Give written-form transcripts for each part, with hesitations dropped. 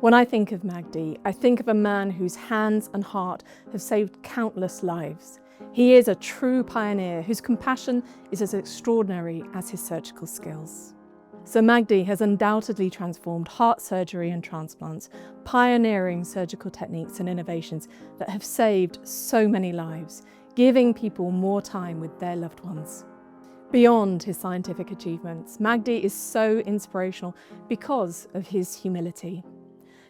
When I think of Magdi, I think of a man whose hands and heart have saved countless lives. He is a true pioneer whose compassion is as extraordinary as his surgical skills. Sir Magdi has undoubtedly transformed heart surgery and transplants, pioneering surgical techniques and innovations that have saved so many lives, giving people more time with their loved ones. Beyond his scientific achievements, Magdi is so inspirational because of his humility.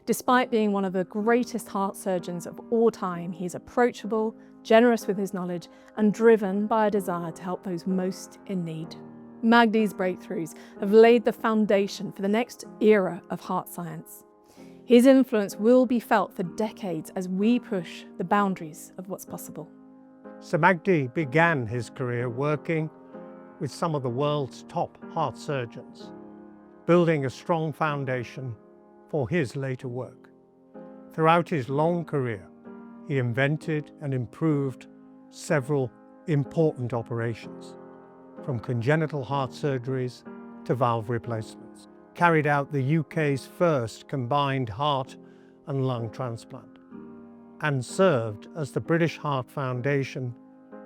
Despite being one of the greatest heart surgeons of all time, he is approachable, generous with his knowledge, and driven by a desire to help those most in need. Magdi's breakthroughs have laid the foundation for the next era of heart science. His influence will be felt for decades as we push the boundaries of what's possible. Sir Magdi began his career working with some of the world's top heart surgeons, building a strong foundation for his later work. Throughout his long career, he invented and improved several important operations, from congenital heart surgeries to valve replacements, carried out the UK's first combined heart and lung transplant, and served as the British Heart Foundation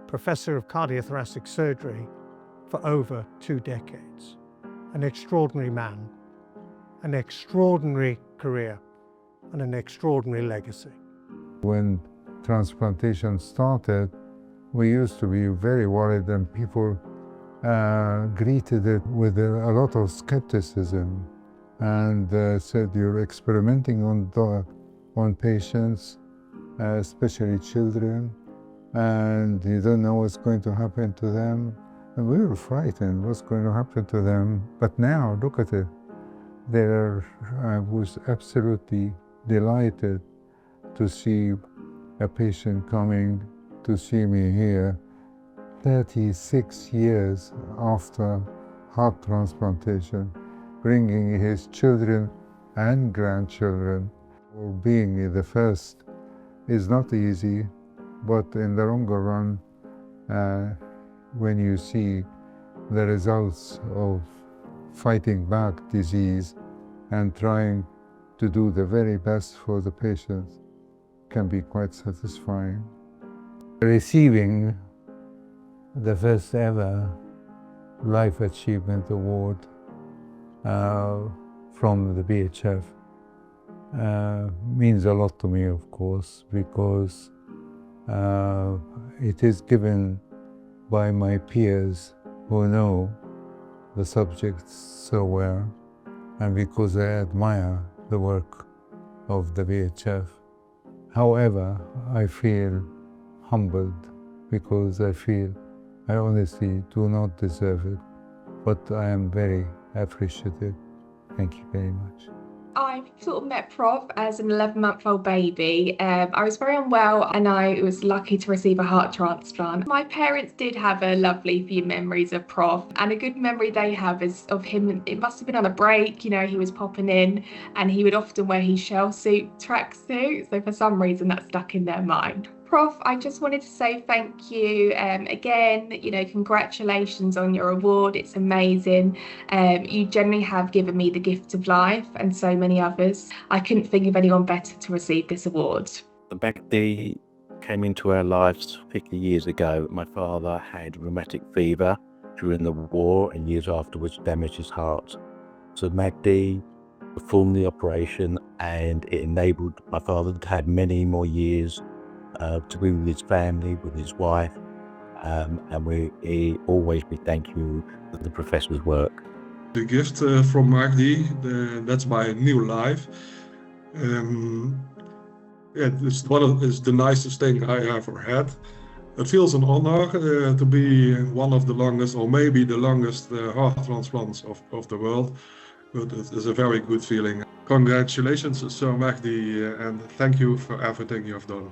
Professor of Cardiothoracic Surgery for over 2 decades. An extraordinary man, an extraordinary career, and an extraordinary legacy. When transplantation started, we used to be very worried, and people greeted it with a lot of skepticism and said, "You're experimenting on patients, especially children, and you don't know what's going to happen to them." And we were frightened, what's going to happen to them? But now, look at it. I was absolutely delighted to see a patient coming to see me here 36 years after heart transplantation, bringing his children and grandchildren. Being the first is not easy, but in the longer run, when you see the results of fighting back disease and trying to do the very best for the patients, can be quite satisfying. Receiving the first ever Life Achievement Award from the BHF means a lot to me, of course, because it is given by my peers who know the subject so well, and because I admire the work of the BHF. However, I feel humbled because I feel I honestly do not deserve it, but I am very appreciative. Thank you very much. I sort of met Prof as an 11-month-old baby. I was very unwell and I was lucky to receive a heart transplant. My parents did have a lovely few memories of Prof, and a good memory they have is of him. It must have been on a break, you know, he was popping in and he would often wear his shell suit tracksuit, so for some reason that stuck in their mind. Prof, I just wanted to say thank you again, you know, congratulations on your award. It's amazing. You generally have given me the gift of life and so many others. I couldn't think of anyone better to receive this award. Magdi came into our lives 50 years ago. My father had rheumatic fever during the war, and years afterwards damaged his heart. So Magdi performed the operation, and it enabled my father to have many more years to be with his family, with his wife, and we always thank you for the professor's work. The gift from Magdi, that's my new life. It's the nicest thing I ever had. It feels an honor to be one of the longest, or maybe the longest heart transplants of the world. But it is a very good feeling. Congratulations, Sir Magdi, and thank you for everything you have done.